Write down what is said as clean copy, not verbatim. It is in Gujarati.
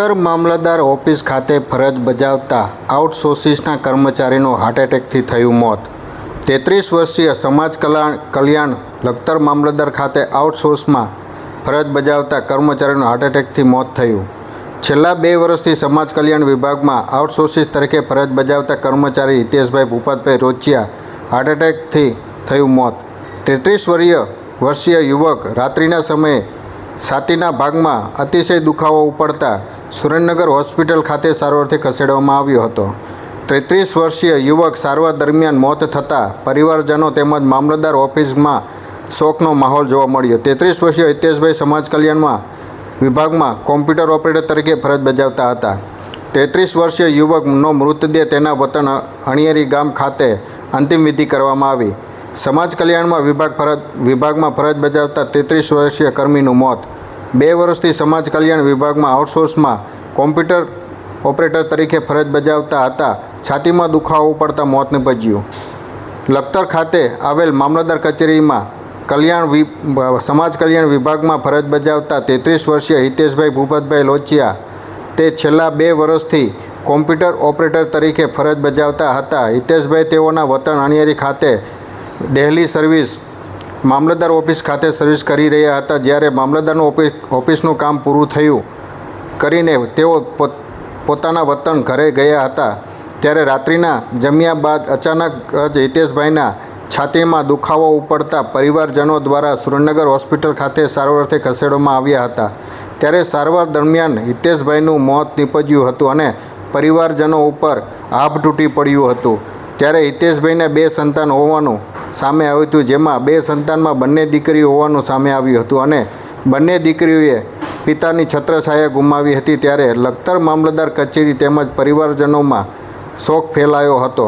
લખતર મામલતદાર ઓફિસ ખાતે ફરજ બજાવતા આઉટસોર્સિસના કર્મચારીનું હાર્ટ એટેકથી થયું મોત। 33 વર્ષીય સમાજ કલ્યાણ લખતર મામલતદાર ખાતે આઉટસોર્સમાં ફરજ બજાવતા કર્મચારીનું હાર્ટ એટેકથી મોત થયું। છેલ્લા 2 વર્ષથી સમાજ કલ્યાણ વિભાગમાં આઉટસોર્સિસ તરીકે ફરજ બજાવતા કર્મચારી હિતેશભાઈ ભૂપતભાઈ રોચિયા હાર્ટ એટેકથી થયું મોત। 33 વર્ષીય યુવક રાત્રિના સમયે છાતીના ભાગમાં અતિશય દુખાવો ઉપડતા સુરેન્દ્રનગર હોસ્પિટલ ખાતે સારવારથી ખસેડવામાં આવ્યો હતો। 33 વર્ષીય યુવક સારવાર દરમિયાન મોત થતાં પરિવારજનો તેમજ મામલતદાર ઓફિસમાં શોકનો માહોલ જોવા મળ્યો। 33 વર્ષીય હિતેશભાઈ સમાજ કલ્યાણમાં વિભાગમાં કોમ્પ્યુટર ઓપરેટર તરીકે ફરજ બજાવતા હતા। 33 વર્ષીય યુવકનો મૃતદેહ તેના વતન અણિયેરી ગામ ખાતે અંતિમ વિધિ કરવામાં આવી। સમાજ કલ્યાણમાં વિભાગમાં ફરજ બજાવતા 33 વર્ષીય કર્મીનું મોત। 2 વર્ષથી સમાજ કલ્યાણ વિભાગમાં આઉટસોર્સમાં કોમ્પ્યુટર ઓપરેટર તરીકે ફરજ બજાવતા હતા। છાતીમાં દુખાવો પડતા મોત નીપજ્યું। લખતર ખાતે આવેલ મામલતદાર કચેરીમાં સમાજ કલ્યાણ વિભાગમાં ફરજ બજાવતા 33 વર્ષીય હિતેશભાઈ ભૂપતભાઈ લોચિયા તે છેલ્લા 2 વર્ષથી કોમ્પ્યુટર ઓપરેટર તરીકે ફરજ બજાવતા હતા। હિતેશભાઈ તેઓના વતન અણિયેરી ખાતે ડેલી સર્વિસ મામલતદાર ઓફિસ ખાતે સર્વિસ કરી રહ્યા હતા। જ્યારે મામલતદારનું ઓફિસનું કામ પૂરું થયું કરીને તેઓ પોતાના વતન ઘરે ગયા હતા ત્યારે રાત્રિના જમ્યા બાદ અચાનક જ હિતેશભાઈના છાતીમાં દુખાવો ઉપડતા પરિવારજનો દ્વારા સુરેન્દ્રનગર હોસ્પિટલ ખાતે સારવારથી ખસેડવામાં આવ્યા હતા। ત્યારે સારવાર દરમિયાન હિતેશભાઈનું મોત નીપજ્યું હતું અને પરિવારજનો ઉપર આભ તૂટી પડ્યું હતું। ત્યારે હિતેશભાઈને 2 સંતાન હોવાનું સામે આવ્યું હતું, જેમાં 2 સંતાનમાં બંને દીકરીઓ હોવાનું સામે આવ્યું હતું અને બંને દીકરીઓએ પિતાની છત્રછાયા ગુમાવી હતી। ત્યારે લખતર મામલતદાર કચેરી તેમજ પરિવારજનોમાં શોક ફેલાયો હતો।